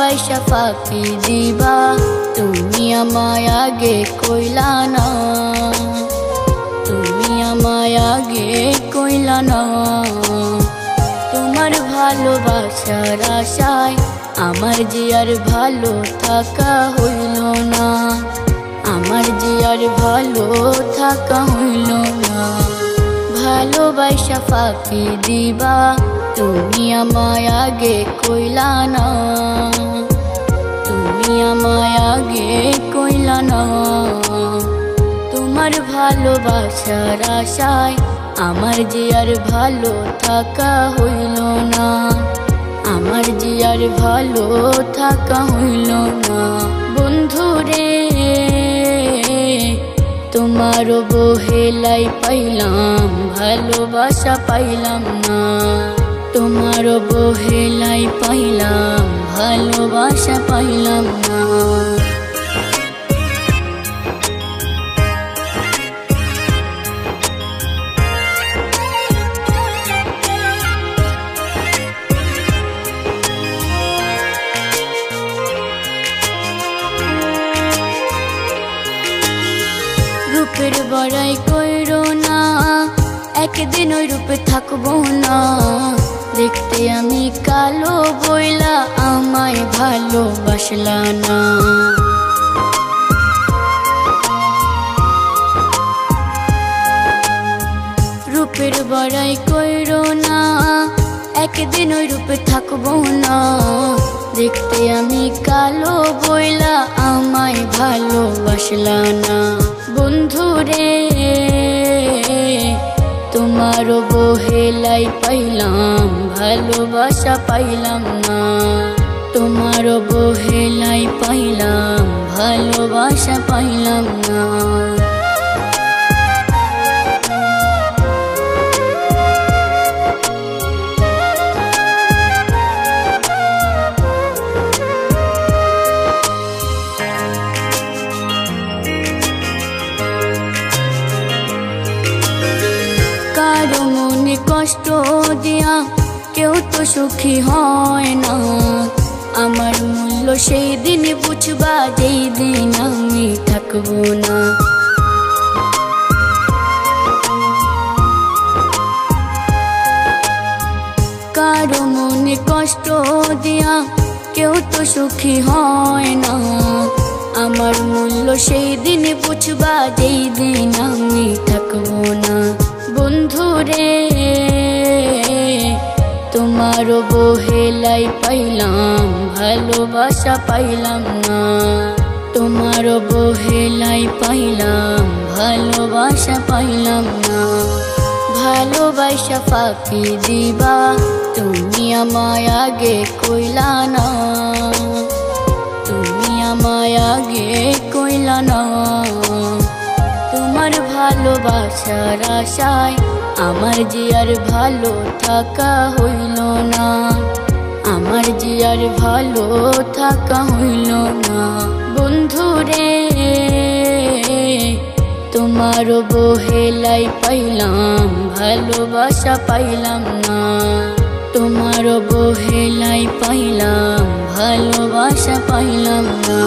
ভালোবাসা ফাঁকি দিবা তুমি আমায় আগে কইলা না, তুমি আমায় আগে কইলা না। তোমার ভালোবাসার আশায় আমার যে আর ভালো থাকা হইল না, আমার যে আর ভালো থাকা হইল না। ভালোবাসা ফাঁকি দিবা তুমি আমায় আগে কইলা না, তুমি আমায় আগে কইলা না। তোমার ভালোবাসার আশায় আমার যে আর ভালো থাকা হইল না, আমার যে আর ভালো থাকা হইল না। বন্ধুরে তোমার বহেলাই পাইলাম ভালোবাসা পাইলাম না, তোমার বহেলাই পাইলাম ভালোবাসা পাইলাম না। রূপের বড়াই কইরো না, একদিন ওই রূপে থাকবো না। দেখতে আমি কালো বইলা আমায় ভালোবাসলা না। রূপের বড়াই কইরো না, একদিন ওই রূপে থাকবো না। দেখতে আমি কালো বইলা আমায় ভালোবাসলা না। বন্ধুরে তোমার বহেলাই পাইলাম ভালোবাসা পাইলাম না, তোমার বহেলাই পাইলাম ভালোবাসা পাইলাম না। কারো মনে কষ্ট দিয়া কেউ তো সুখী হয় না, আমার মূল্য সেই দিন বুঝবা যেই দিন আমি থাকবো না। কারো মনে কষ্ট দিয়া কেউ তো সুখী হয় না, আমার মূল্য সেই দিন বুঝবা যেই দিন আমি থাকবো না। বন্ধুরে তোমার বহেলাই পাইলাম ভালোবাসা পাইলাম না, তোমার বহেলাই পাইলাম ভালোবাসা পাইলাম না। ভালোবাসা ফাঁকি দিবা তুমি আমায় আগে কইলা না, তুমি আমায় আগে কইলা না। তোমার ভালোবাসার আশায় আমার যে আর ভালো থাকা হইল না, আমার যে আর ভালো থাকা হইল না। বন্ধুরে তোমার বহেলাই পাইলাম ভালোবাসা পাইলাম না, তোমার বহেলাই পাইলাম ভালোবাসা পাইলাম না।